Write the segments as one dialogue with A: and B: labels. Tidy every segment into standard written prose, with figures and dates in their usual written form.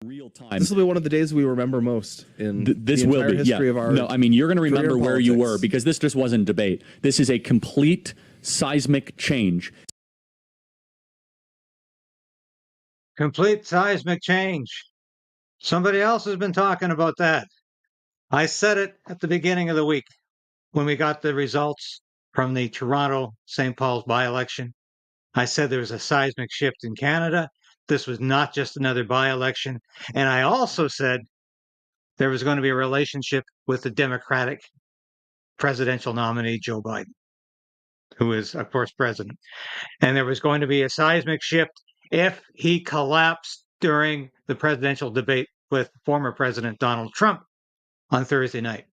A: real time.
B: This will be one of the days we remember most in
A: This
B: the
A: will
B: entire
A: be
B: history of our.
A: No, I mean, you're going to remember where you
B: politics.
A: were, because this just wasn't debate. This is a complete seismic change.
C: Complete seismic change. Somebody else has been talking about that. I said it at the beginning of the week when we got the results from the Toronto St. Paul's by-election. I said there was a seismic shift in Canada. This was not just another by-election. And I also said there was going to be a relationship with the Democratic presidential nominee, Joe Biden, who is, of course, president. And there was going to be a seismic shift if he collapsed during the presidential debate with former President Donald Trump on Thursday night.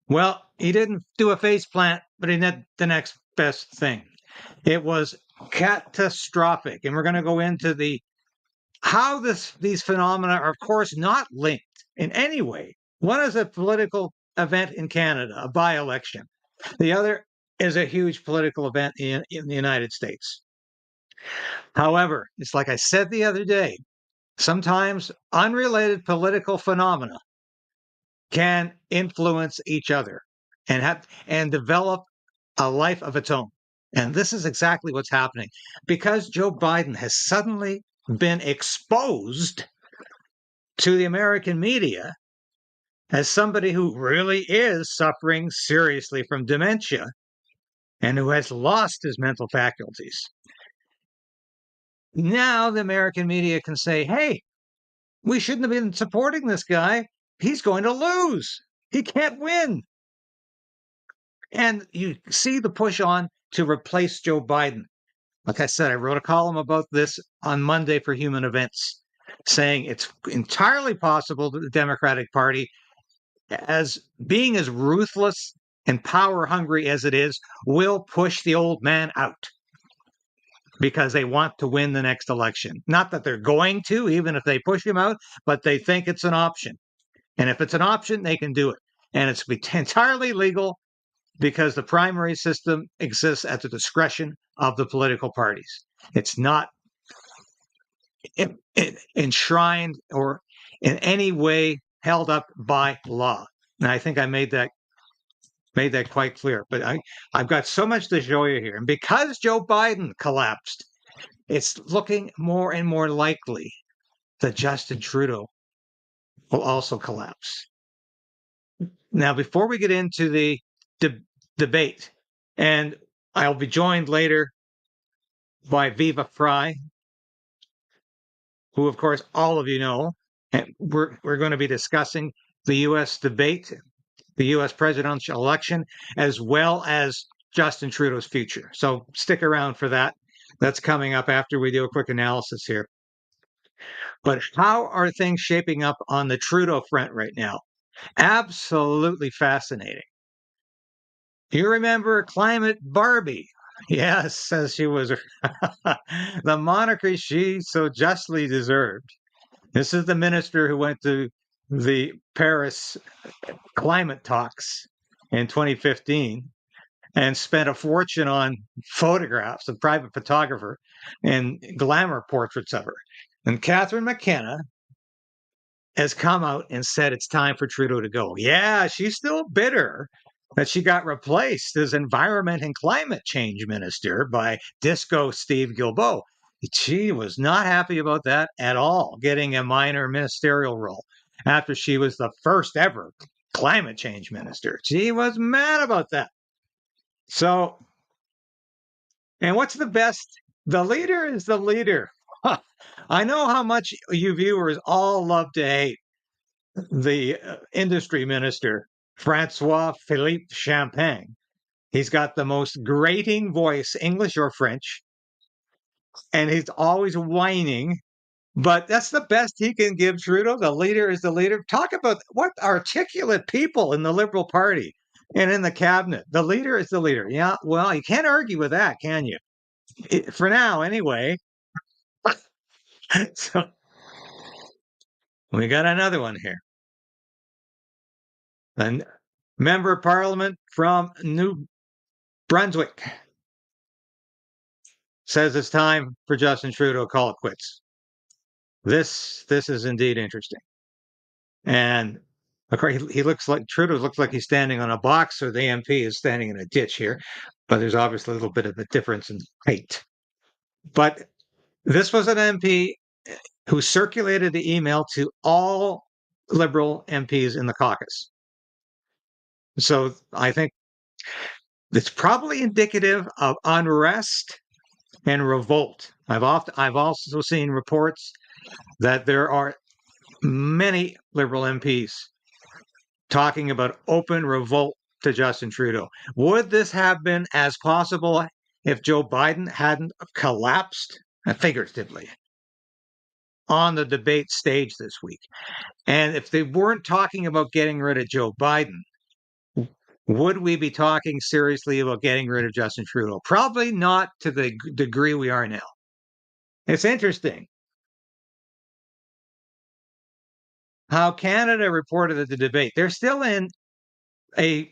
C: Well, he didn't do a face plant, but he did the next best thing. It was catastrophic. And we're going to go into how these phenomena are, of course, not linked in any way. One is a political event in Canada, a by-election. The other is a huge political event in the United States. However, it's like I said the other day, sometimes unrelated political phenomena can influence each other and develop a life of its own. And this is exactly what's happening. Because Joe Biden has suddenly been exposed to the American media as somebody who really is suffering seriously from dementia and who has lost his mental faculties. Now the American media can say, hey, we shouldn't have been supporting this guy. He's going to lose. He can't win. And you see the push on to replace Joe Biden. Like I said, I wrote a column about this on Monday for Human Events, saying it's entirely possible that the Democratic Party, as being as ruthless and power hungry as it is, will push the old man out because they want to win the next election. Not that they're going to, even if they push him out, but they think it's an option. And if it's an option, they can do it. And it's entirely legal because the primary system exists at the discretion of the political parties. It's not enshrined or in any way held up by law. And I think I made that quite clear. But I've got so much to show you here. And because Joe Biden collapsed, it's looking more and more likely that Justin Trudeau will also collapse. Now, before we get into the debate, and I'll be joined later by Viva Frei, who, of course, all of you know, and we're going to be discussing the U.S. debate, the U.S. presidential election, as well as Justin Trudeau's future. So stick around for that. That's coming up after we do a quick analysis here. But how are things shaping up on the Trudeau front right now? Absolutely fascinating. You remember Climate Barbie? Yes, as she was the moniker she so justly deserved. This is the minister who went to the Paris climate talks in 2015 and spent a fortune on photographs, a private photographer, and glamour portraits of her. And Catherine McKenna has come out and said it's time for Trudeau to go. Yeah, she's still bitter that she got replaced as environment and climate change minister by Disco Steve Guilbeault. She was not happy about that at all, getting a minor ministerial role after she was the first ever climate change minister. She was mad about that. So, and what's the best? The leader is the leader. I know how much you viewers all love to hate the industry minister, Francois Philippe Champagne. He's got the most grating voice, English or French, and he's always whining. But that's the best he can give Trudeau. The leader is the leader. Talk about what articulate people in the Liberal Party and in the cabinet. The leader is the leader. Yeah, well, you can't argue with that, can you? For now, anyway. So we got another one here. A member of Parliament from New Brunswick says it's time for Justin Trudeau to call it quits. This is indeed interesting. And of course, Trudeau looks like he's standing on a box, or the MP is standing in a ditch here. But there's obviously a little bit of a difference in height. But this was an MP who circulated the email to all Liberal MPs in the caucus. So I think it's probably indicative of unrest and revolt. I've also seen reports that there are many Liberal MPs talking about open revolt to Justin Trudeau. Would this have been as possible if Joe Biden hadn't collapsed, figuratively, on the debate stage this week? And if they weren't talking about getting rid of Joe Biden, would we be talking seriously about getting rid of Justin Trudeau? Probably not to the degree we are now. It's interesting how Canada reported at the debate. They're still in a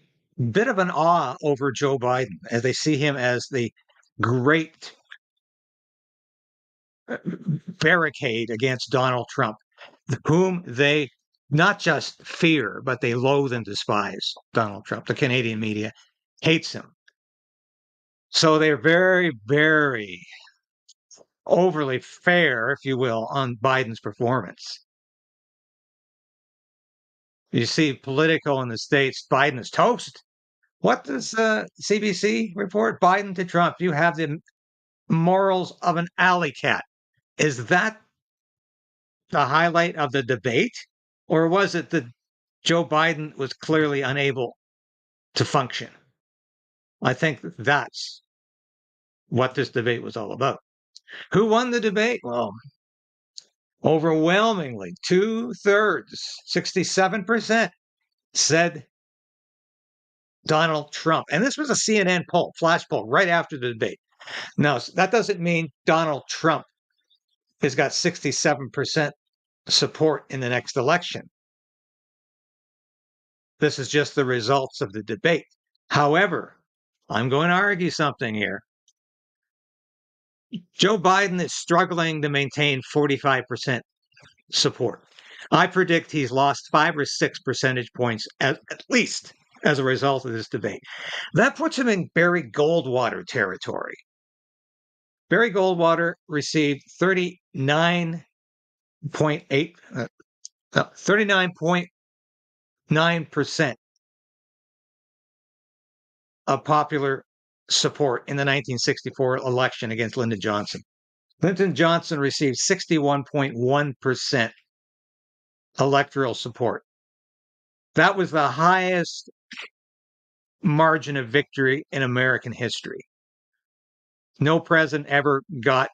C: bit of an awe over Joe Biden, as they see him as the great barricade against Donald Trump, whom they not just fear, but they loathe and despise. Donald Trump, the Canadian media, hates him. So they're very, very overly fair, if you will, on Biden's performance. You see Politico in the States, Biden is toast. What does CBC report? Biden to Trump, you have the morals of an alley cat. Is that the highlight of the debate? Or was it that Joe Biden was clearly unable to function? I think that's what this debate was all about. Who won the debate? Well, overwhelmingly, 2/3, 67%, said Donald Trump. And this was a CNN poll, flash poll, right after the debate. Now, that doesn't mean Donald Trump has got 67% support in the next election. This is just the results of the debate. However, I'm going to argue something here. Joe Biden is struggling to maintain 45% support. I predict he's lost 5 or 6 percentage points at least as a result of this debate. That puts him in Barry Goldwater territory. Barry Goldwater received 39.9% of popular support in the 1964 election against Lyndon Johnson. Lyndon Johnson received 61.1% electoral support. That was the highest margin of victory in American history. No president ever got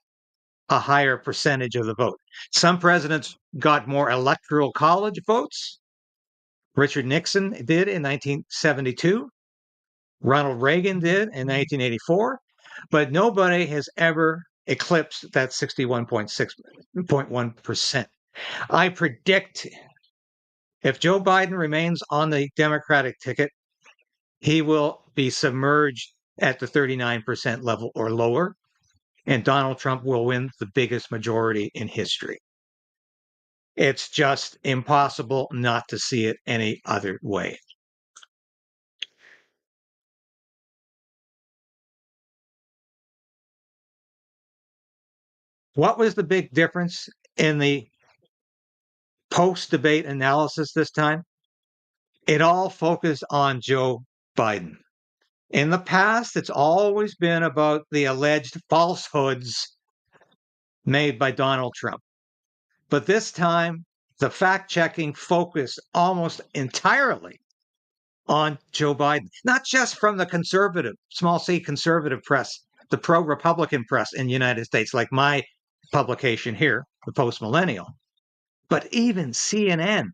C: a higher percentage of the vote. Some presidents got more electoral college votes. Richard Nixon did in 1972. Ronald Reagan did in 1984. But nobody has ever eclipsed that 61.1%. I predict if Joe Biden remains on the Democratic ticket, he will be submerged at the 39% level or lower, and Donald Trump will win the biggest majority in history. It's just impossible not to see it any other way. What was the big difference in the post-debate analysis this time? It all focused on Joe Biden. In the past, it's always been about the alleged falsehoods made by Donald Trump. But this time, the fact-checking focused almost entirely on Joe Biden, not just from the conservative, small c conservative press, the pro-Republican press in the United States, like my publication here, the Post-Millennial, but even CNN.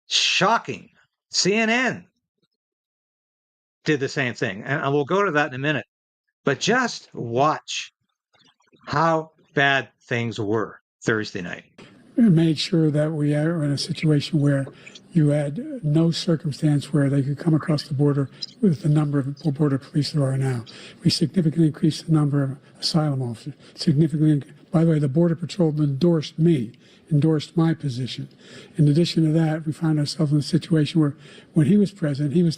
C: Shocking. CNN did the same thing. And we'll go to that in a minute. But just watch how bad things were Thursday night.
D: We made sure that we are in a situation where you had no circumstance where they could come across the border with the number of border police there are now. We significantly increased the number of asylum officers, significantly By the way, the Border Patrol endorsed my position. In addition to that, we found ourselves in a situation where when he was president, he was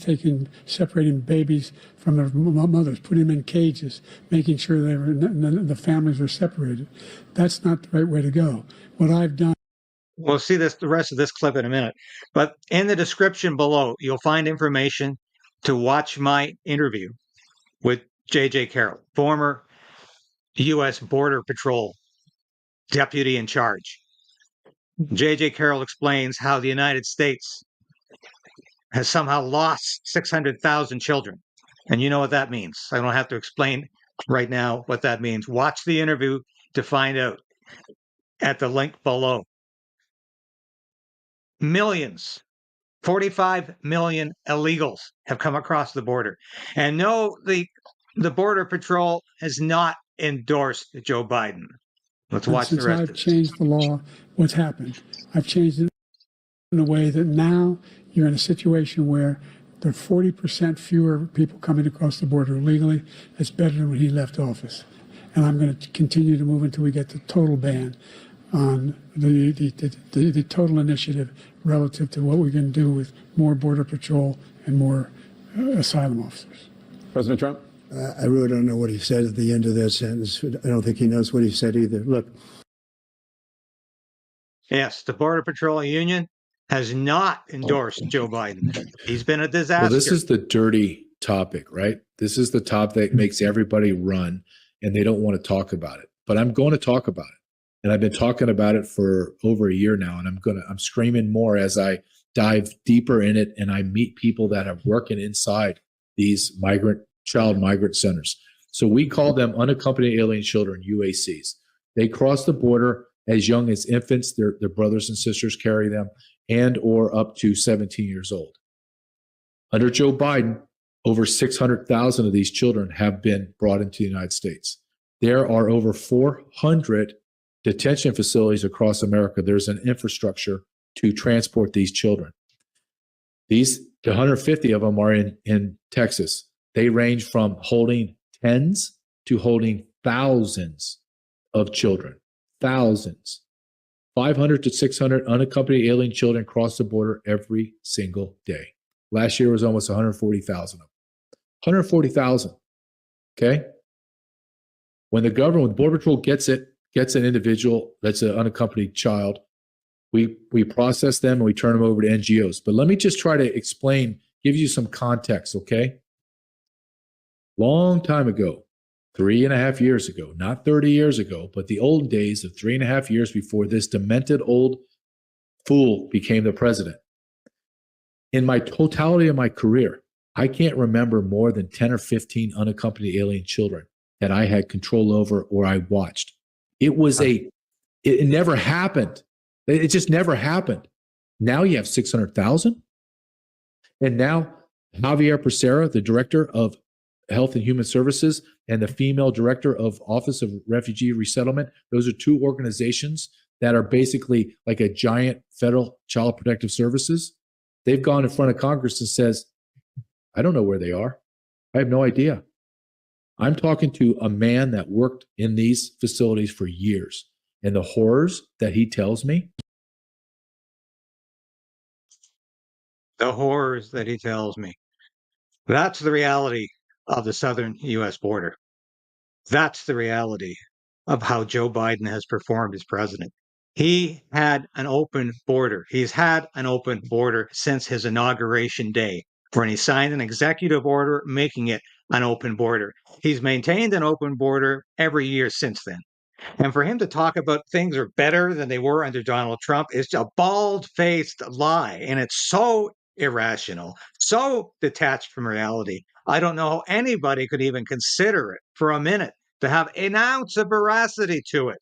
D: separating babies from their mothers, putting them in cages, making sure the families were separated. That's not the right way to go. What I've done.
C: We'll see the rest of this clip in a minute. But in the description below, you'll find information to watch my interview with JJ Carrell, former U.S. Border Patrol deputy in charge. JJ Carrell explains how the United States has somehow lost 600,000 children. And you know what that means. I don't have to explain right now what that means. Watch the interview to find out at the link below. Millions, 45 million illegals have come across the border. And no, the Border Patrol has not endorsed Joe Biden. Let's watch the rest of
D: Since
C: this.
D: I've changed the law, what's happened? I've changed it in a way that now you're in a situation where there are 40% fewer people coming across the border illegally. That's better than when he left office. And I'm going to continue to move until we get the total ban on the total initiative relative to what we can do with more Border Patrol and more asylum officers.
A: President Trump?
E: I really don't know what he said at the end of that sentence. I don't think he knows what he said either. Look.
C: Yes, the Border Patrol Union has not endorsed Joe Biden. He's been a disaster.
F: Well, this is the dirty topic, right? This is the topic that makes everybody run, and they don't want to talk about it. But I'm going to talk about it. And I've been talking about it for over a year now, and I'm screaming more as I dive deeper in it and I meet people that are working inside these child migrant centers. So we call them unaccompanied alien children, UACs. They cross the border as young as infants. Their brothers and sisters carry them, and or up to 17 years old. Under Joe Biden, over 600,000 of these children have been brought into the United States. There are over 400 detention facilities across America. There's an infrastructure to transport these children. The 150 of them are in Texas. They range from holding tens to holding thousands of children. Thousands. 500 to 600 unaccompanied alien children cross the border every single day. Last year was almost 140,000 of them. 140,000. Okay? When the Border Patrol gets an individual that's an unaccompanied child, we process them and we turn them over to NGOs. But let me just try to explain, give you some context, okay? Long time ago, 3.5 years ago, not 30 years ago, but the old days of 3.5 years before this demented old fool became the president. In my totality of my career, I can't remember more than 10 or 15 unaccompanied alien children that I had control over or I watched. It never happened. It just never happened. Now you have 600,000. And now Javier Becerra, the director of Health and Human Services, and the female director of Office of Refugee Resettlement, those are two organizations that are basically like a giant federal child protective services. They've gone in front of Congress and says, I don't know where they are. I have no idea. I'm talking to a man that worked in these facilities for years, and the horrors that he tells me.
C: The horrors that he tells me. That's the reality of the southern U.S. border. That's the reality of how Joe Biden has performed as president. He had an open border. He's had an open border since his inauguration day, when he signed an executive order making it an open border. He's maintained an open border every year since then. And for him to talk about things are better than they were under Donald Trump is a bald-faced lie. And it's so irrational, so detached from reality. I don't know how anybody could even consider it for a minute to have an ounce of veracity to it.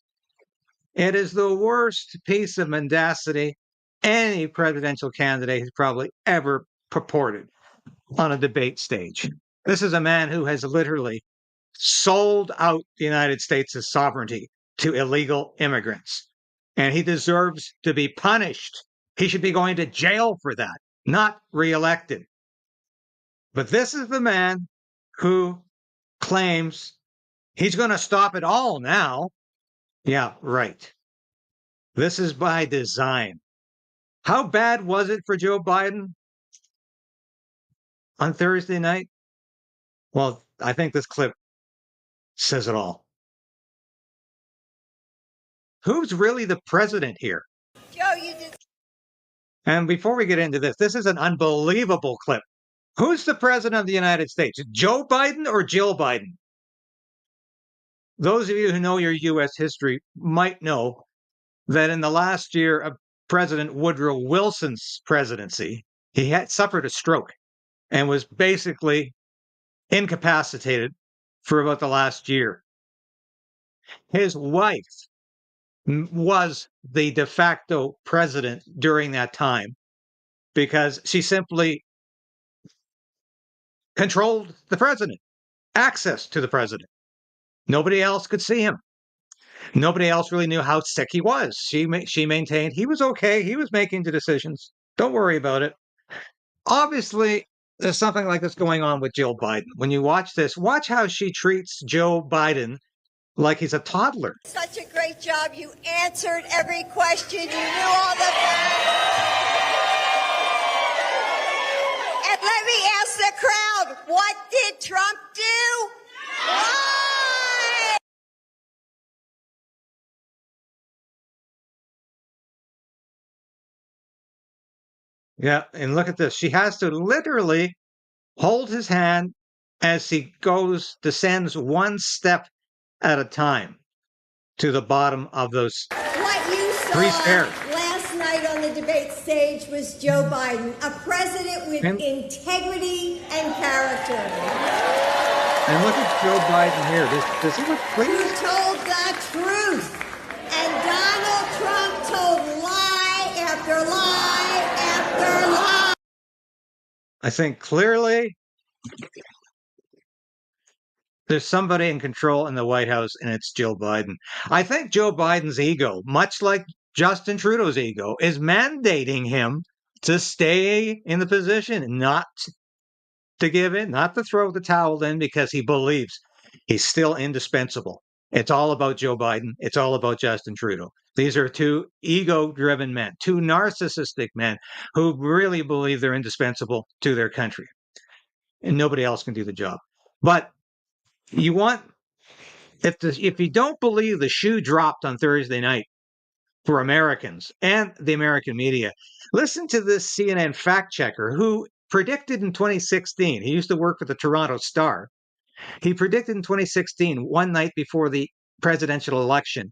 C: It is the worst piece of mendacity any presidential candidate has probably ever purported on a debate stage. This is a man who has literally sold out the United States' sovereignty to illegal immigrants. And he deserves to be punished. He should be going to jail for that, not reelected. But this is the man who claims he's going to stop it all now. Yeah, right. This is by design. How bad was it for Joe Biden on Thursday night? Well, I think this clip says it all. Who's really the president here?
G: Joe, you did.
C: And before we get into this, this is an unbelievable clip. Who's the president of the United States? Joe Biden or Jill Biden? Those of you who know your U.S. history might know that in the last year of President Woodrow Wilson's presidency, he had suffered a stroke and was basically incapacitated for about the last year. His wife was the de facto president during that time because she simply controlled the president, access to the president. Nobody else could see him. Nobody else really knew how sick he was. She maintained he was okay. He was making the decisions. Don't worry about it. Obviously, there's something like this going on with Jill Biden. When you watch this, watch how she treats Joe Biden like he's a toddler.
G: Such a great job. You answered every question. You knew all the. And let me ask the crowd, what did Trump do? Why?
C: Yeah, and look at this. She has to literally hold his hand as he descends one step at a time to the bottom of those
G: What you
C: three
G: saw
C: stairs.
G: last night on the debate stage was Joe Biden, a president with integrity and character.
C: And look at Joe Biden here. Does he look
G: Who
C: pleased?
G: told the truth. And Donald Trump told lie after lie after lie.
C: I think clearly there's somebody in control in the White House, and it's Joe Biden. I think Joe Biden's ego, much like Justin Trudeau's ego, is mandating him to stay in the position, not to give in, not to throw the towel in, because he believes he's still indispensable. It's all about Joe Biden. It's all about Justin Trudeau. These are two ego-driven men, two narcissistic men who really believe they're indispensable to their country, and nobody else can do the job. But you want, if you don't believe the shoe dropped on Thursday night for Americans and the American media, listen to this CNN fact checker who predicted in 2016, he used to work for the Toronto Star. He predicted in 2016, one night before the presidential election,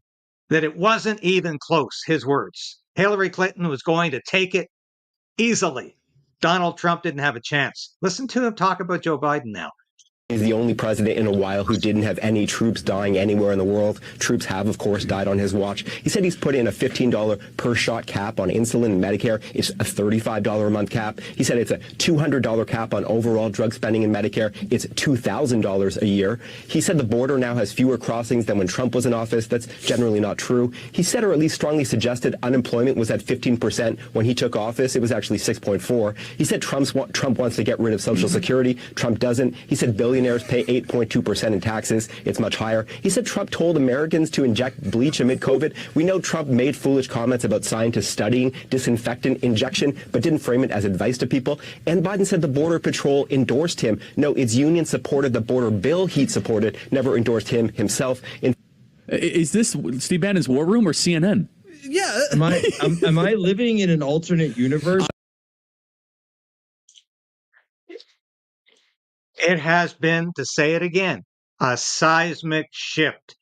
C: that it wasn't even close, his words. Hillary Clinton was going to take it easily. Donald Trump didn't have a chance. Listen to him talk about Joe Biden now.
H: He's the only president in a while who didn't have any troops dying anywhere in the world. Troops have, of course, died on his watch. He said he's put in a $15 per shot cap on insulin and Medicare. It's a $35 a month cap. He said it's a $200 cap on overall drug spending in Medicare. It's $2,000 a year. He said the border now has fewer crossings than when Trump was in office. That's generally not true. He said, or at least strongly suggested, unemployment was at 15% when he took office. It was actually 6.4. He said Trump wants to get rid of Social Security. Trump doesn't. He said billionaires pay 8.2% in taxes. It's much higher. He said Trump told Americans to inject bleach amid COVID. We know Trump made foolish comments about scientists studying disinfectant injection, but didn't frame it as advice to people. And Biden said the Border Patrol endorsed him. No, its union supported the border bill he supported, never endorsed him himself.
A: Is this Steve Bannon's War Room or CNN?
B: Yeah.
I: Am I living in an alternate universe?
C: It has been, to say it again, a seismic shift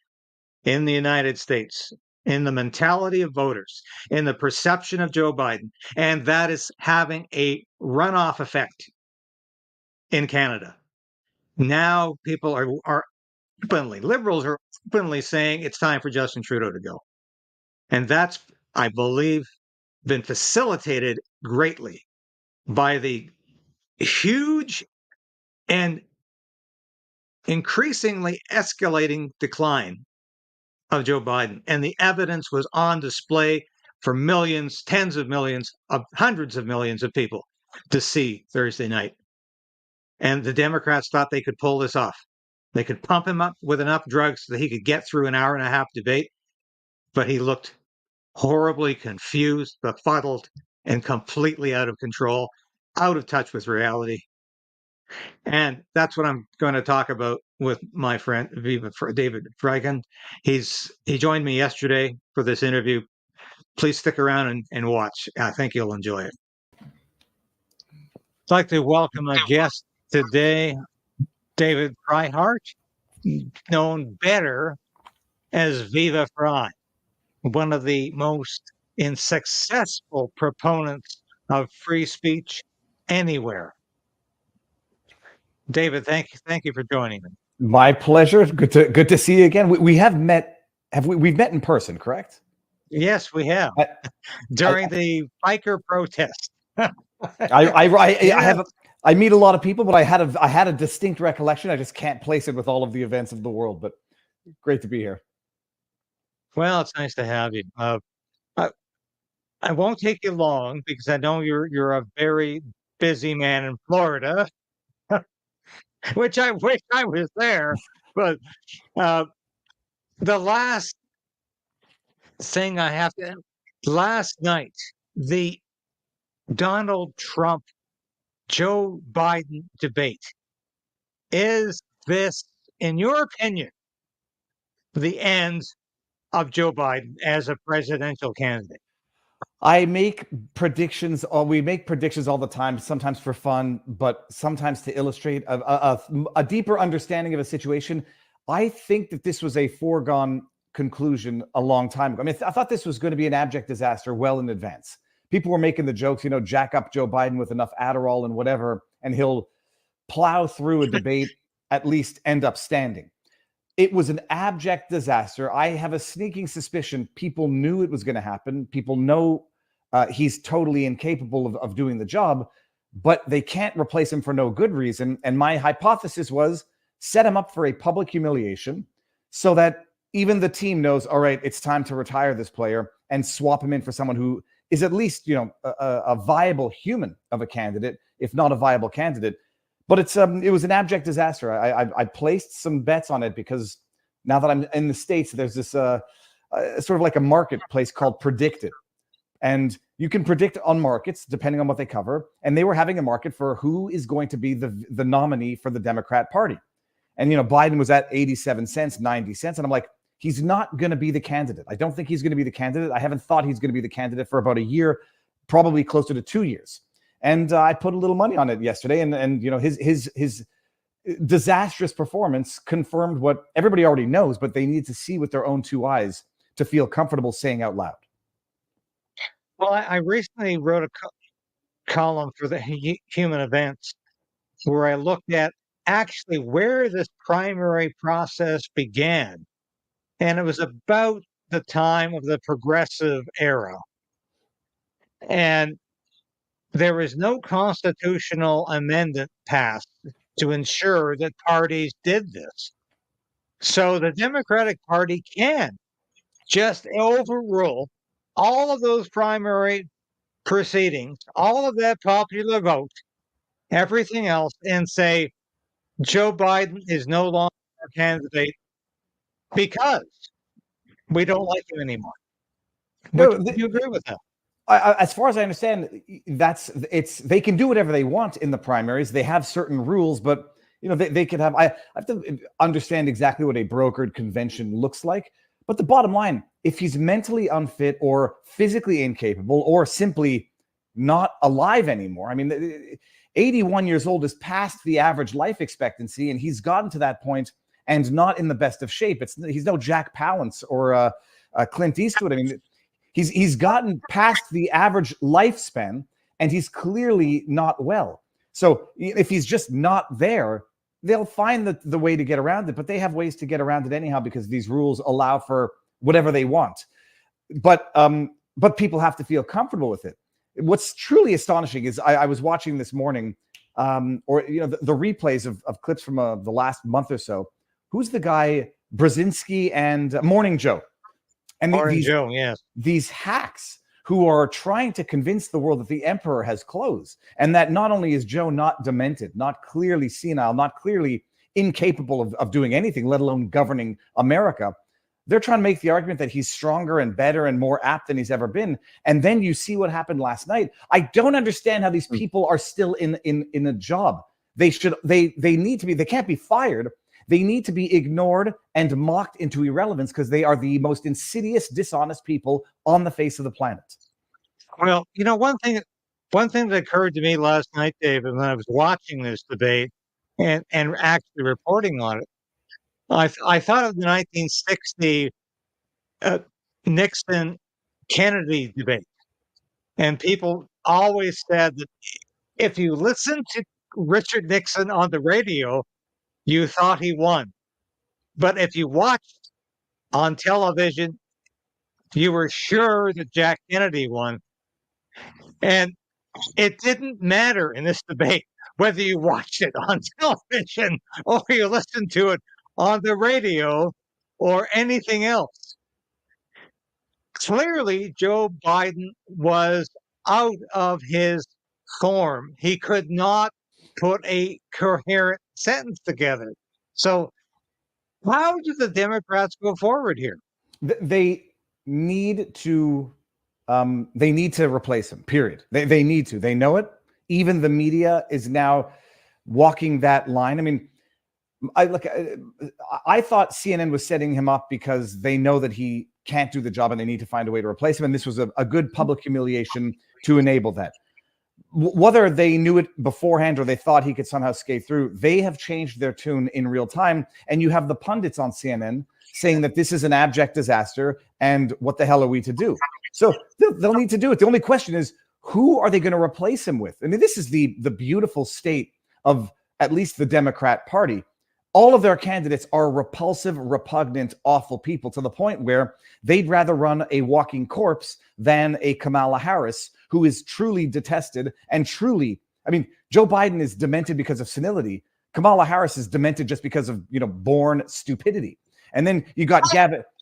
C: in the United States, in the mentality of voters, in the perception of Joe Biden. And that is having a runoff effect in Canada. Now people are openly, liberals are openly saying it's time for Justin Trudeau to go. And that's, I believe, been facilitated greatly by the huge and increasingly escalating decline of Joe Biden. And the evidence was on display for millions, tens of millions, of hundreds of millions of people to see Thursday night. And the Democrats thought they could pull this off. They could pump him up with enough drugs so that he could get through an hour and a half debate. but he looked horribly confused, befuddled, and completely out of control, out of touch with reality. And that's what I'm going to talk about with my friend David Frei. He joined me yesterday for this interview. Please stick around and watch. I think you'll enjoy it. I'd like to welcome a guest today, David Freiheit, known better as Viva Frei, one of the most successful proponents of free speech anywhere. David, thank you for joining me.
J: My pleasure. Good to see you again. We have met. We've met in person, correct?
C: Yes, we have during the biker protest.
J: I meet a lot of people, but I had a distinct recollection. I just can't place it with all of the events of the world. But great to be here.
C: Well, it's nice to have you. I won't take you long because I know you're a very busy man in Florida, which I wish I was there. But the last thing I have to last night, the Donald Trump Joe Biden debate. Is this, in your opinion, the end of Joe Biden as a presidential candidate?
J: I make predictions. We make predictions all the time, sometimes for fun, but sometimes to illustrate a deeper understanding of a situation. I think that this was a foregone conclusion a long time ago. I mean, I thought this was going to be an abject disaster well in advance. People were making the jokes, jack up Joe Biden with enough Adderall and whatever, and he'll plow through a debate, at least end up standing. It was an abject disaster. I have a sneaking suspicion people knew it was going to happen. People know he's totally incapable of doing the job, but they can't replace him for no good reason. And my hypothesis was set him up for a public humiliation so that even the team knows, all right, it's time to retire this player and swap him in for someone who is at least, a viable human of a candidate, if not a viable candidate. But it was an abject disaster. I placed some bets on it because now that I'm in the States, there's this sort of like a marketplace called Predicted. And you can predict on markets depending on what they cover. And they were having a market for who is going to be the nominee for the Democrat Party. And, Biden was at 87 cents, 90 cents. And I'm like, he's not going to be the candidate. I don't think he's going to be the candidate. I haven't thought he's going to be the candidate for about a year, probably closer to 2 years. And I put a little money on it yesterday. And his disastrous performance confirmed what everybody already knows, but they need to see with their own two eyes to feel comfortable saying out loud.
C: Well, I recently wrote a column for the Human Events where I looked at actually where this primary process began. And it was about the time of the progressive era. And there was no constitutional amendment passed to ensure that parties did this. So the Democratic Party can just overrule all of those primary proceedings, all of that popular vote, everything else, and say Joe Biden is no longer a candidate because we don't like him anymore. Do you agree with that?
J: As far as I understand, they can do whatever they want in the primaries. They have certain rules, but they could have. I have to understand exactly what a brokered convention looks like. But the bottom line, if he's mentally unfit or physically incapable or simply not alive anymore, I mean, 81 years old is past the average life expectancy, and he's gotten to that point and not in the best of shape. He's no Jack Palance or Clint Eastwood. I mean, he's gotten past the average lifespan, and he's clearly not well. So if he's just not there, they'll find the way to get around it. But they have ways to get around it anyhow because these rules allow for whatever they want. But people have to feel comfortable with it. What's truly astonishing is I was watching this morning, the replays of clips from the last month or so. Who's the guy? Brzezinski and Morning Joe. And
C: Joe, yes.
J: These hacks who are trying to convince the world that the emperor has closed and that not only is Joe not demented, not clearly senile, not clearly incapable of doing anything, let alone governing America, They're trying to make the argument that he's stronger and better and more apt than he's ever been. And then you see what happened last night. I don't understand how these people are still in a job. They need to be, they can't be fired. They need to be ignored and mocked into irrelevance because they are the most insidious, dishonest people on the face of the planet.
C: Well, one thing that occurred to me last night, David, when I was watching this debate and actually reporting on it, I thought of the 1960 Nixon Kennedy debate, and people always said that if you listened to Richard Nixon on the radio, you thought he won, but if you watched on television, you were sure that Jack Kennedy won. And it didn't matter in this debate whether you watched it on television or you listened to it on the radio or anything else. Clearly, Joe Biden was out of his form. He could not put a coherent sentence together. So how do the Democrats go forward here?
J: They need to replace him, period. They need to. They know it. Even the media is now walking that line. I mean, I thought CNN was setting him up because they know that he can't do the job and they need to find a way to replace him. And this was a good public humiliation to enable that. Whether they knew it beforehand or they thought he could somehow skate through, they have changed their tune in real time. And you have the pundits on CNN saying that this is an abject disaster and what the hell are we to do? So they'll need to do it. The only question is, who are they going to replace him with? I mean, this is the beautiful state of at least the Democrat Party. All of their candidates are repulsive, repugnant, awful people to the point where they'd rather run a walking corpse than a Kamala Harris, who is truly detested and truly, I mean, Joe Biden is demented because of senility. Kamala Harris is demented just because of, born stupidity. And then you got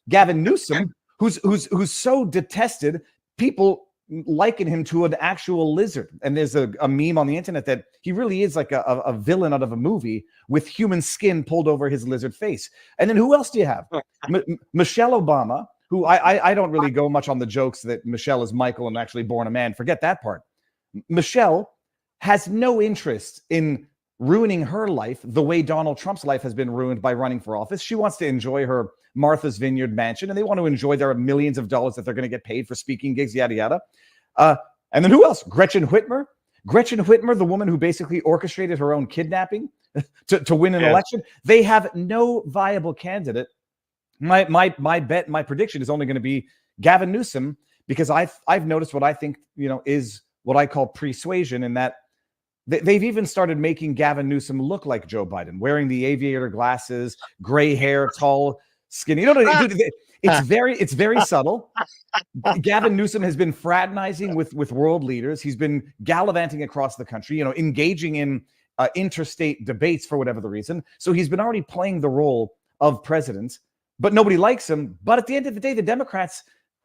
J: Gavin Newsom, who's so detested, people liken him to an actual lizard. And there's a meme on the internet that he really is like a villain out of a movie with human skin pulled over his lizard face. And then who else do you have? Michelle Obama, who I don't really go much on the jokes that Michelle is Michael and actually born a man. Forget that part. Michelle has no interest in ruining her life the way Donald Trump's life has been ruined by running for office. She wants to enjoy her Martha's Vineyard mansion, and they want to enjoy their millions of dollars that they're going to get paid for speaking gigs, yada, yada. And then who else? Gretchen Whitmer. Gretchen Whitmer, the woman who basically orchestrated her own kidnapping to win an election. They have no viable candidate. My bet, my prediction is only going to be Gavin Newsom, because I've noticed what I think, is what I call persuasion, in that they've even started making Gavin Newsom look like Joe Biden, wearing the aviator glasses, gray hair, tall, skinny. It's very subtle. Gavin Newsom has been fraternizing with world leaders. He's been gallivanting across the country, engaging in interstate debates for whatever the reason. So he's been already playing the role of president, but nobody likes him. But at the end of the day, the Democrats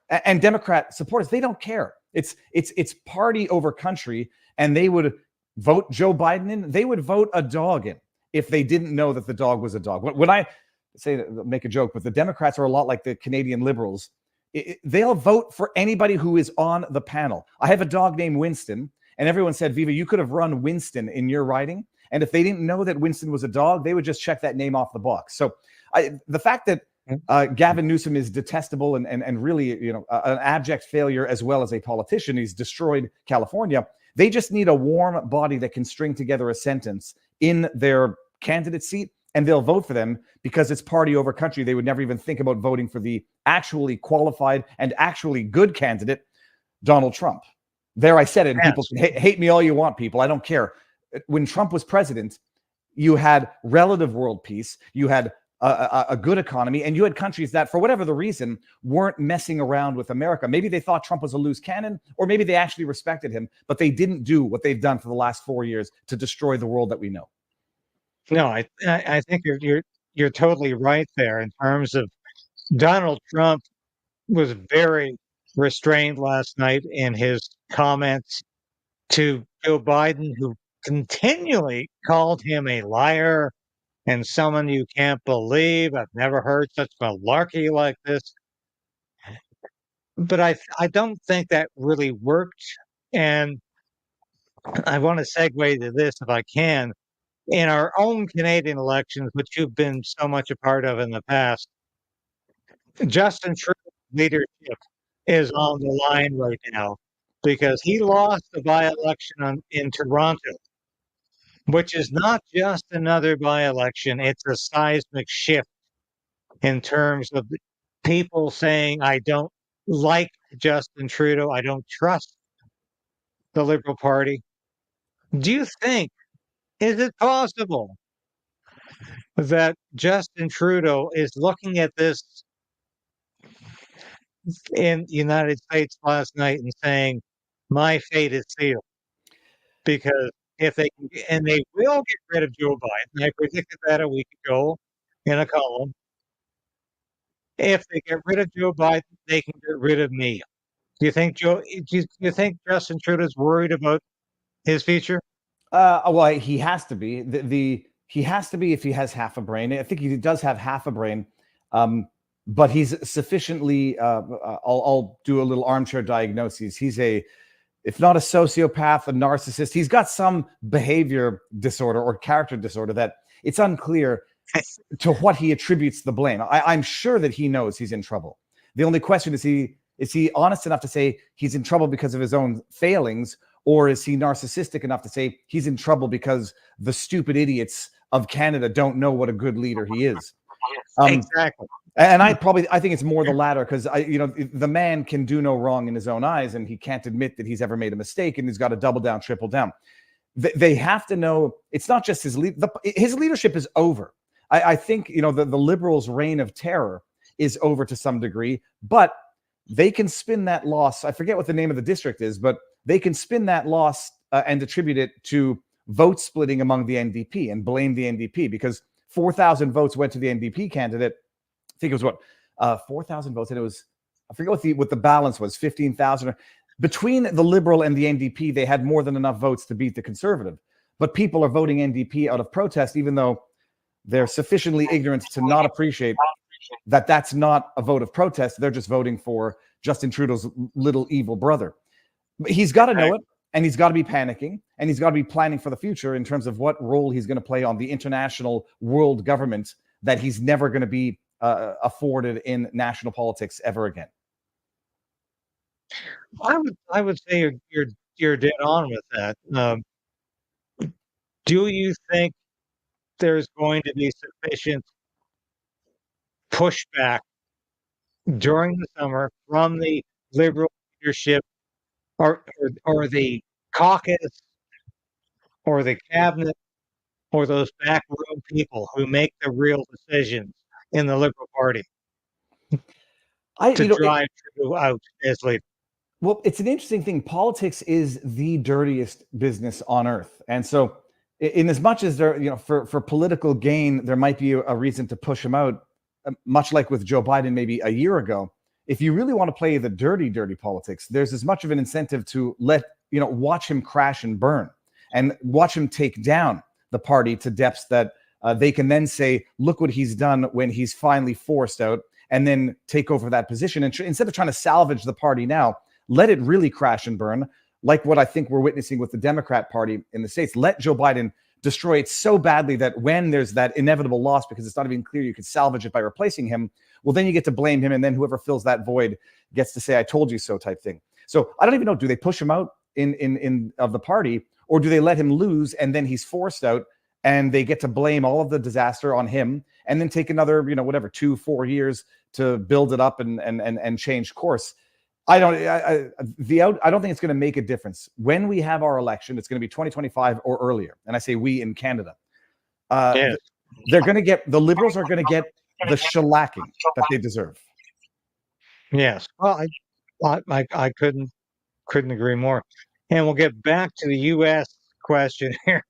J: and Democrat supporters, they don't care. It's party over country, and they would vote Joe Biden in. They would vote a dog in if they didn't know that the dog was a dog. When I make a joke, but the Democrats are a lot like the Canadian Liberals. They'll vote for anybody who is on the panel. I have a dog named Winston, and everyone said, Viva, you could have run Winston in your riding. And if they didn't know that Winston was a dog, they would just check that name off the box. So the fact that Gavin Newsom is detestable and really, an abject failure as well as a politician, he's destroyed California. They just need a warm body that can string together a sentence in their candidate seat, and they'll vote for them because it's party over country. They would never even think about voting for the actually qualified and actually good candidate, Donald Trump. There, I said it, and people can hate me all you want, people. I don't care. When Trump was president, you had relative world peace, you had a good economy, and you had countries that, for whatever the reason, weren't messing around with America. Maybe they thought Trump was a loose cannon, or maybe they actually respected him, but they didn't do what they've done for the last 4 years to destroy the world that we know.
C: No, I think you're totally right there in terms of Donald Trump was very restrained last night in his comments to Joe Biden, who continually called him a liar, and someone you can't believe. I've never heard such malarkey like this. But I don't think that really worked. And I want to segue to this if I can. In our own Canadian elections, which you've been so much a part of in the past, Justin Trudeau's leadership is on the line right now because he lost the by-election in Toronto, which is not just another by-election, it's a seismic shift in terms of people saying, I don't like Justin Trudeau, I don't trust the Liberal Party. Do you think, is it possible that Justin Trudeau is looking at this in the United States last night and saying, my fate is sealed? Because if they can, and they will get rid of Joe Biden, I predicted that a week ago in a column. If they get rid of Joe Biden, they can get rid of me. Do you think you think Justin Trudeau's worried about his future?
J: Well, he has to be. He has to be if he has half a brain. I think he does have half a brain, but he's sufficiently. I'll do a little armchair diagnosis. He's if not a sociopath, a narcissist. He's got some behavior disorder or character disorder that it's unclear to what he attributes the blame. I'm sure that he knows he's in trouble. The only question is he honest enough to say he's in trouble because of his own failings, or is he narcissistic enough to say he's in trouble because the stupid idiots of Canada don't know what a good leader he is?
C: Exactly.
J: And I think it's more the latter, because the man can do no wrong in his own eyes, and he can't admit that he's ever made a mistake, and he's got to double down, triple down. They have to know it's not just his leadership is over. I think the Liberals' reign of terror is over to some degree, but they can spin that loss. I forget what the name of the district is, but they can spin that loss and attribute it to vote splitting among the NDP and blame the NDP, because 4,000 votes went to the NDP candidate. I think it was 4,000 votes, and it was, I forget what the balance was, 15,000. Between the Liberal and the NDP, they had more than enough votes to beat the Conservative. But people are voting NDP out of protest, even though they're sufficiently ignorant to not appreciate that that's not a vote of protest. They're just voting for Justin Trudeau's little evil brother. But he's got to know it, and he's got to be panicking, and he's got to be planning for the future in terms of what role he's going to play on the international world government that he's never going to be afforded in national politics ever again.
C: I would say you're dead on with that. Do you think there's going to be sufficient pushback during the summer from the Liberal leadership or the caucus or the cabinet or those backroom people who make the real decisions in the Liberal Party to drive Trudeau out as leader?
J: Well, it's an interesting thing. Politics is the dirtiest business on earth. And so in as much as there, for political gain, there might be a reason to push him out, much like with Joe Biden maybe a year ago. If you really want to play the dirty politics, there's as much of an incentive to watch him crash and burn and watch him take down the party to depths that they can then say, look what he's done when he's finally forced out, and then take over that position. And instead of trying to salvage the party now, let it really crash and burn, like what I think we're witnessing with the Democrat Party in the States. Let Joe Biden destroy it so badly that when there's that inevitable loss, because it's not even clear you could salvage it by replacing him, well, then you get to blame him, and then whoever fills that void gets to say, I told you so type thing. So I don't even know, do they push him out of the party, or do they let him lose and then he's forced out and they get to blame all of the disaster on him and then take another, 2-4 years to build it up and change course? I don't think it's going to make a difference. When we have our election, it's going to be 2025 or earlier. And I say we in Canada. They're going to get, the Liberals are going to get the shellacking that they deserve.
C: Yes. Well, I couldn't agree more. And we'll get back to the U.S. question here,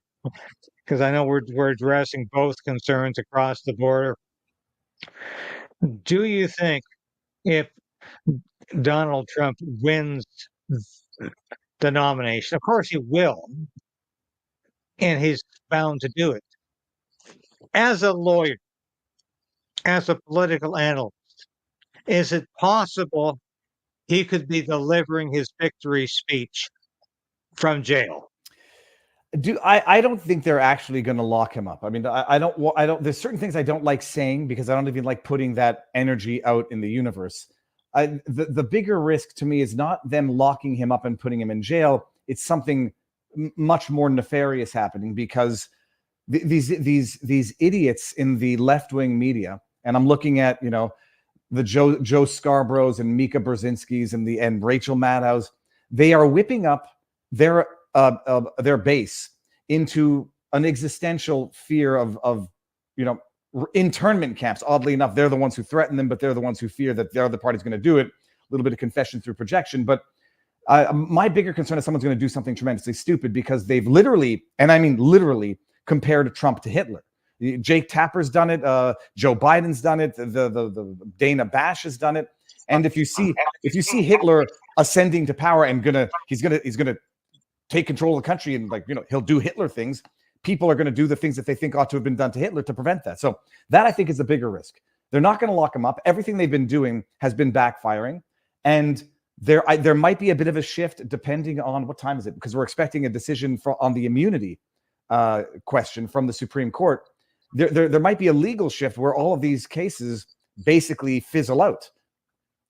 C: because I know we're addressing both concerns across the border. Do you think if Donald Trump wins the nomination, of course he will, and he's bound to do it, as a lawyer, as a political analyst, is it possible he could be delivering his victory speech from jail?
J: I don't think they're actually going to lock him up. I mean, I don't. There's certain things I don't like saying because I don't even like putting that energy out in the universe. The bigger risk to me is not them locking him up and putting him in jail. It's something much more nefarious happening because these idiots in the left-wing media, and I'm looking at the Joe Scarboroughs and Mika Brzezinskis and Rachel Maddow's, they are whipping up their base into an existential fear of internment camps. Oddly enough, they're the ones who threaten them, but they're the ones who fear that the other party's going to do it. A little bit of confession through projection. But my bigger concern is someone's going to do something tremendously stupid because they've literally, and I mean literally, compared Trump to Hitler. Jake Tapper's done it. Joe Biden's done it. The Dana Bash has done it. And if you see Hitler ascending to power and he's gonna take control of the country and he'll do Hitler things, people are going to do the things that they think ought to have been done to Hitler to prevent that. So that I think is a bigger risk. They're not going to lock him up. Everything they've been doing has been backfiring, and there might be a bit of a shift depending on what time is it, because we're expecting a decision on the immunity question from the Supreme Court. There might be a legal shift where all of these cases basically fizzle out.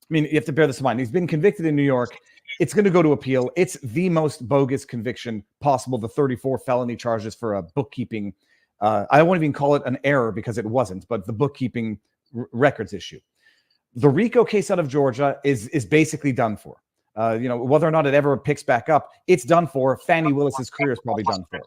J: I mean, you have to bear this in mind. He's been convicted in New York. It's going to go to appeal. It's the most bogus conviction possible, the 34 felony charges for a bookkeeping. I won't even call it an error because it wasn't, but the bookkeeping records issue. The RICO case out of Georgia is basically done for. Whether or not it ever picks back up, it's done for. Fannie Willis's career is probably done for.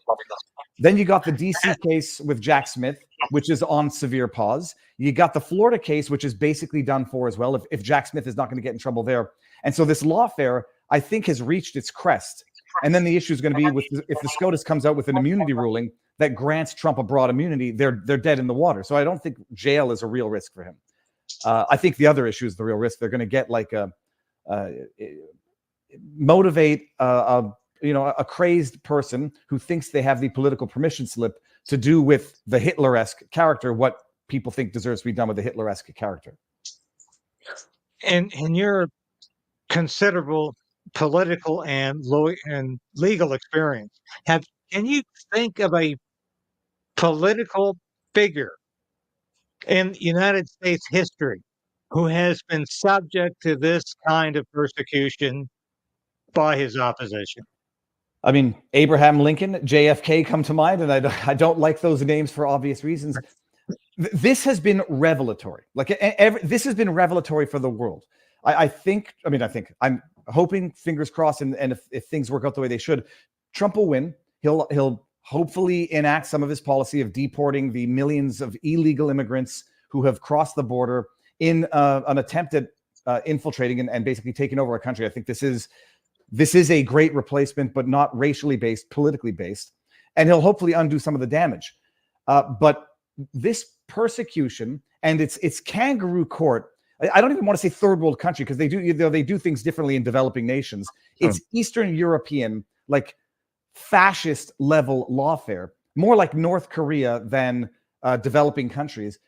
J: Then you got the DC case with Jack Smith, which is on severe pause. You got the Florida case, which is basically done for as well, if Jack Smith is not going to get in trouble there. And so this lawfare, I think, has reached its crest. And then the issue is going to be if the SCOTUS comes out with an immunity ruling that grants Trump a broad immunity, they're dead in the water. So I don't think jail is a real risk for him. I think the other issue is the real risk. They're going to get motivate a crazed person who thinks they have the political permission slip to do with the Hitler-esque character what people think deserves to be done with the Hitler-esque character.
C: And in your considerable political and legal experience, can you think of a political figure in United States history who has been subject to this kind of persecution by his opposition?
J: I mean, Abraham Lincoln, JFK come to mind, and I don't like those names for obvious reasons. This has been revelatory. This has been revelatory for the world. I think I'm hoping, fingers crossed, and if things work out the way they should, Trump will win. He'll hopefully enact some of his policy of deporting the millions of illegal immigrants who have crossed the border in an attempt at infiltrating and basically taking over a country. I think this is a great replacement, but not racially based, politically based. And he'll hopefully undo some of the damage. But this persecution and its kangaroo court, I don't even want to say third world country because they do things differently in developing nations. It's Eastern European, like fascist level lawfare, more like North Korea than developing countries.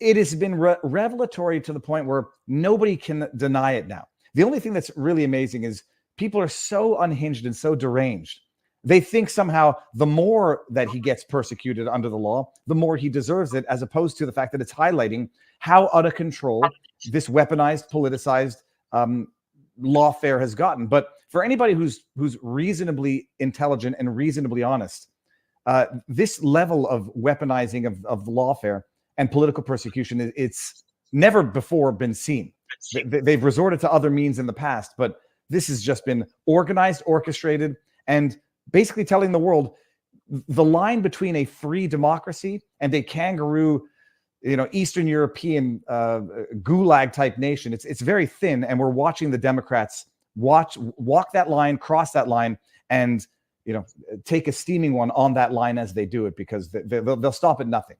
J: It has been revelatory to the point where nobody can deny it now. The only thing that's really amazing is people are so unhinged and so deranged. They think somehow the more that he gets persecuted under the law, the more he deserves it, as opposed to the fact that it's highlighting how out of control this weaponized, politicized lawfare has gotten. But for anybody who's reasonably intelligent and reasonably honest, this level of weaponizing of the lawfare and political persecution, it's never before been seen. They've resorted to other means in the past, but this has just been organized, orchestrated, and basically telling the world the line between a free democracy and a kangaroo, Eastern European gulag type nation. It's very thin, and we're watching the Democrats walk that line, cross that line, and take a steaming one on that line as they do it, because they'll stop at nothing.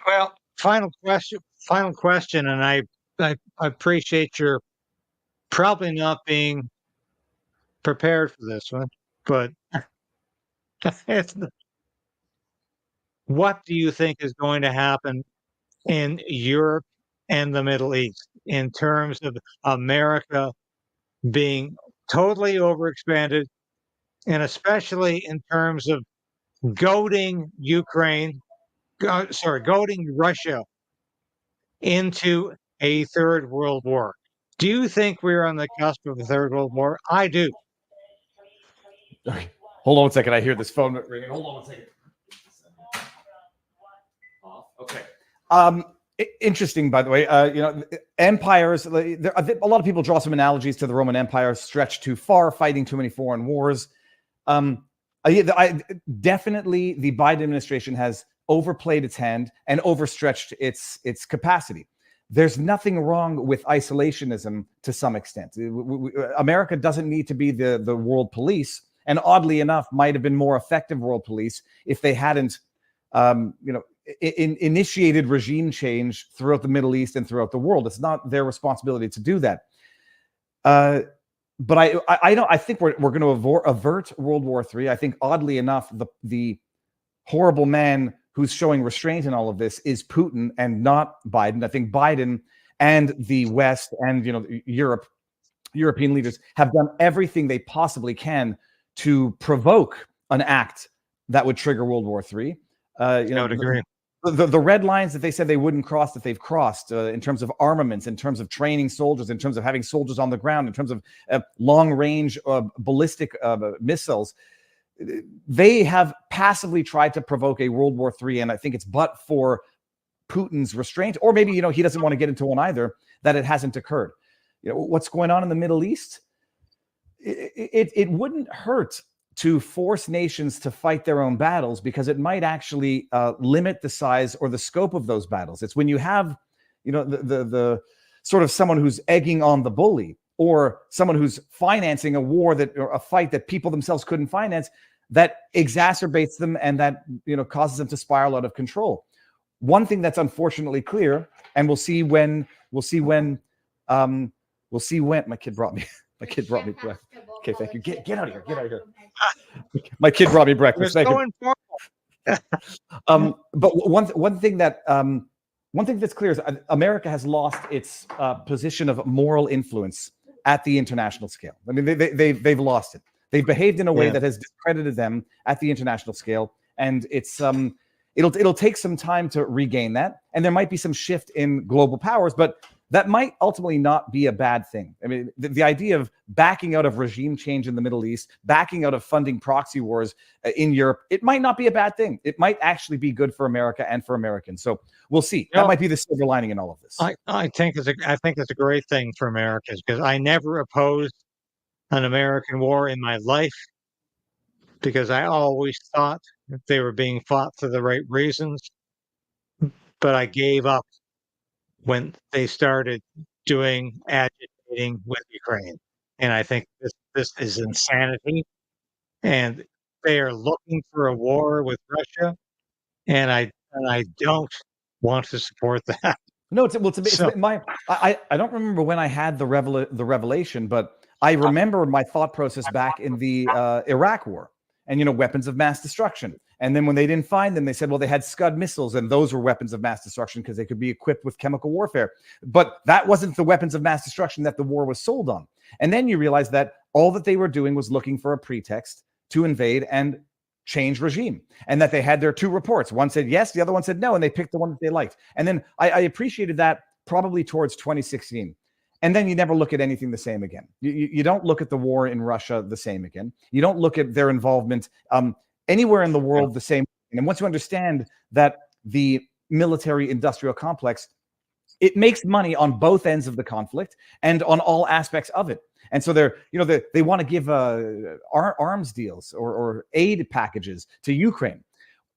C: Well, final question, and I appreciate your probably not being prepared for this one, but what do you think is going to happen in Europe and the Middle East in terms of America being totally overexpanded, and especially in terms of goading goading Russia into a third world war? Do you think we're on the cusp of a third world war? I do.
J: Okay. Hold on a second. I hear this phone ringing. Hold on a second. Okay. Interesting, by the way. Empires. A lot of people draw some analogies to the Roman Empire. Stretched too far, fighting too many foreign wars. Definitely, the Biden administration has overplayed its hand and overstretched its capacity. There's nothing wrong with isolationism to some extent. America doesn't need to be the world police, and oddly enough, might have been more effective world police if they hadn't, initiated regime change throughout the Middle East and throughout the world. It's not their responsibility to do that. But I think we're going to avert World War III. I think, oddly enough, the horrible man who's showing restraint in all of this is Putin and not Biden. I think Biden and the West and European leaders have done everything they possibly can to provoke an act that would trigger World War III.
C: I would agree.
J: The red lines that they said they wouldn't cross, that they've crossed, in terms of armaments, in terms of training soldiers, in terms of having soldiers on the ground, in terms of long-range ballistic missiles, they have passively tried to provoke a World War III, and I think it's but for Putin's restraint, or maybe he doesn't want to get into one either, that it hasn't occurred. What's going on in the Middle East? It wouldn't hurt to force nations to fight their own battles, because it might actually limit the size or the scope of those battles. It's when you have, the sort of someone who's egging on the bully, or someone who's financing a war or a fight that people themselves couldn't finance, that exacerbates them and that causes them to spiral out of control. One thing that's unfortunately clear, and we'll see when my kid brought me. My kid brought me breakfast. Okay, thank you. Get out of here. Get out of here. My kid brought me breakfast. Thank you. But one thing that's clear is America has lost its position of moral influence at the international scale. I mean, they've lost it. They've behaved in a way that has discredited them at the international scale, and it'll take some time to regain that. And there might be some shift in global powers, but that might ultimately not be a bad thing. I mean, the idea of backing out of regime change in the Middle East, backing out of funding proxy wars in Europe, it might not be a bad thing. It might actually be good for America and for Americans. So we'll see. That might be the silver lining in all of this.
C: I think it's a great thing for Americans, because I never opposed an American war in my life, because I always thought that they were being fought for the right reasons. But I gave up when they started agitating with Ukraine. And I think this is insanity. And they are looking for a war with Russia. And I don't want to support that.
J: No, I don't remember when I had the revelation, but I remember my thought process back in the Iraq War, and weapons of mass destruction. And then when they didn't find them, they said, well, they had Scud missiles, and those were weapons of mass destruction because they could be equipped with chemical warfare. But that wasn't the weapons of mass destruction that the war was sold on. And then you realize that all that they were doing was looking for a pretext to invade and change regime, and that they had their two reports. One said yes, the other one said no, and they picked the one that they liked. And then I appreciated that probably towards 2016. And then you never look at anything the same again. You don't look at the war in Russia the same again. You don't look at their involvement anywhere in the world the same. And once you understand that the military industrial complex, it makes money on both ends of the conflict and on all aspects of it. And so they want to give arms deals or aid packages to Ukraine.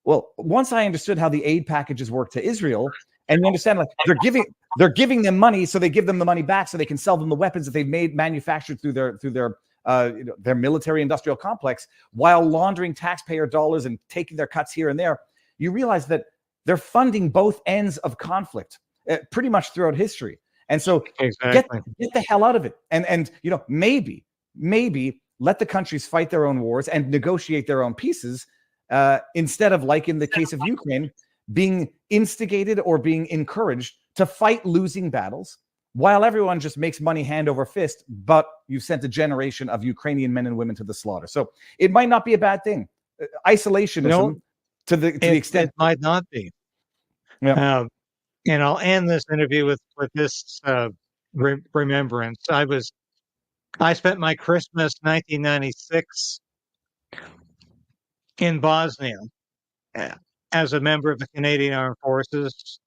J: Well, once I understood how the aid packages work to Israel, and you understand, like, they're giving them money, so they give them the money back so they can sell them the weapons that they've manufactured through their military industrial complex, while laundering taxpayer dollars and taking their cuts here and there. You realize that they're funding both ends of conflict pretty much throughout history. And so get the hell out of it. And maybe let the countries fight their own wars and negotiate their own pieces, instead of, like in the case of Ukraine, being instigated or being encouraged to fight losing battles while everyone just makes money hand over fist, but you've sent a generation of Ukrainian men and women to the slaughter. So it might not be a bad thing. Isolationism to the extent
C: it might not be.
J: Yeah.
C: And I'll end this interview with this remembrance. I spent my Christmas 1996 in Bosnia as a member of the Canadian Armed Forces,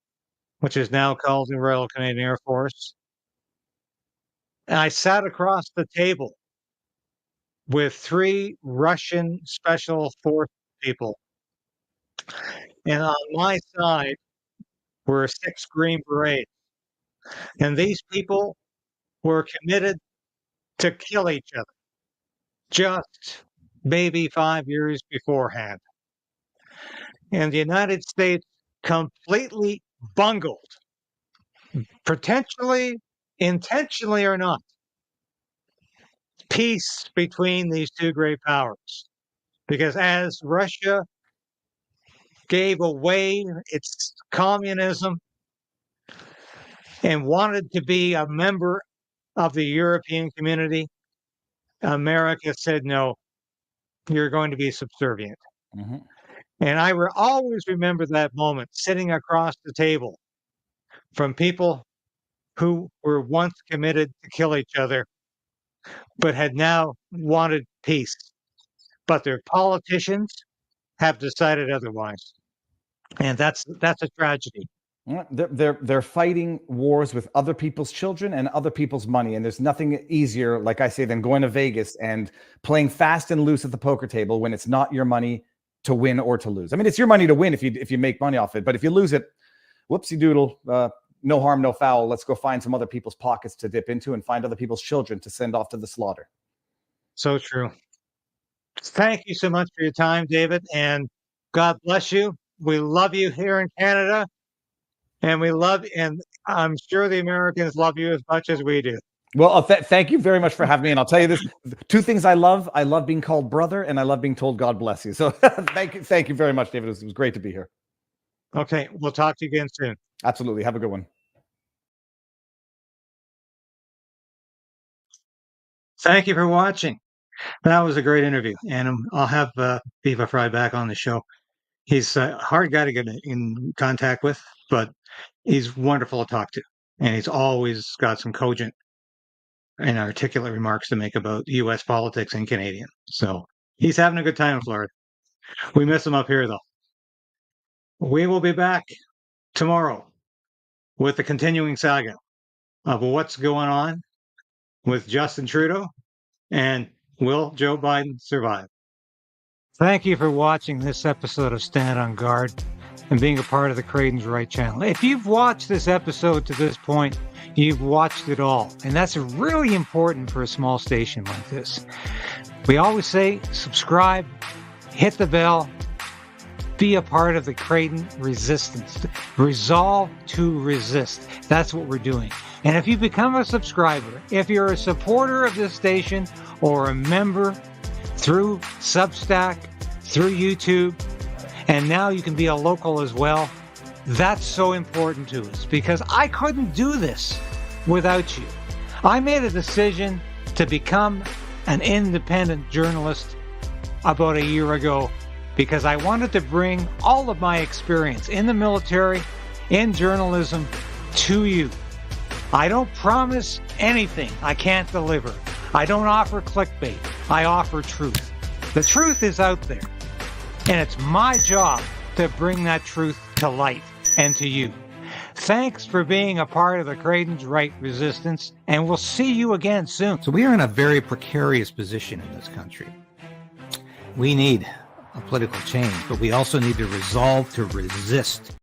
C: which is now called the Royal Canadian Air Force. And I sat across the table with 3 Russian Special Force people. And on my side were 6 Green Berets. And these people were committed to kill each other just maybe 5 years beforehand. And the United States completely bungled, potentially, intentionally or not, peace between these 2 great powers. Because as Russia gave away its communism and wanted to be a member of the European community, America said, no, you're going to be subservient.
J: Mm-hmm.
C: And I will always remember that moment, sitting across the table from people who were once committed to kill each other, but had now wanted peace. But their politicians have decided otherwise. And that's a tragedy.
J: They're fighting wars with other people's children and other people's money, and there's nothing easier, like I say, than going to Vegas and playing fast and loose at the poker table when it's not your money to win or to lose. I mean, it's your money to win if you make money off it, but if you lose it, whoopsie doodle, no harm, no foul. Let's go find some other people's pockets to dip into and find other people's children to send off to the slaughter.
C: So true. Thank you so much for your time, David, and God bless you. We love you here in Canada. And I'm sure the Americans love you as much as we do.
J: Well, thank you very much for having me. And I'll tell you this, 2 things I love being called brother, and I love being told God bless you. So thank you very much, David. It was great to be here.
C: Okay. We'll talk to you again soon.
J: Absolutely. Have a good one.
C: Thank you for watching. That was a great interview. And I'll have Viva Frei back on the show. He's a hard guy to get in contact with, but he's wonderful to talk to. And he's always got some cogent and articulate remarks to make about U.S. politics and Canadian. So he's having a good time in Florida. We miss him up here, though. We will be back tomorrow with the continuing saga of what's going on with Justin Trudeau and will Joe Biden survive? Thank you for watching this episode of Stand on Guard and being a part of the KRAYDEN'S Right channel. If you've watched this episode to this point, you've watched it all. And that's really important for a small station like this. We always say subscribe, hit the bell, be a part of the KRAYDEN resistance. Resolve to resist. That's what we're doing. And if you become a subscriber, if you're a supporter of this station or a member through Substack, through YouTube, and now you can be a local as well, that's so important to us because I couldn't do this without you. I made a decision to become an independent journalist about a year ago because I wanted to bring all of my experience in the military, in journalism, to you. I don't promise anything I can't deliver. I don't offer clickbait. I offer truth. The truth is out there. And it's my job to bring that truth to light and to you. Thanks for being a part of the KRAYDEN'S Right resistance, and we'll see you again soon. So we are in a very precarious position in this country. We need a political change, but we also need to resolve to resist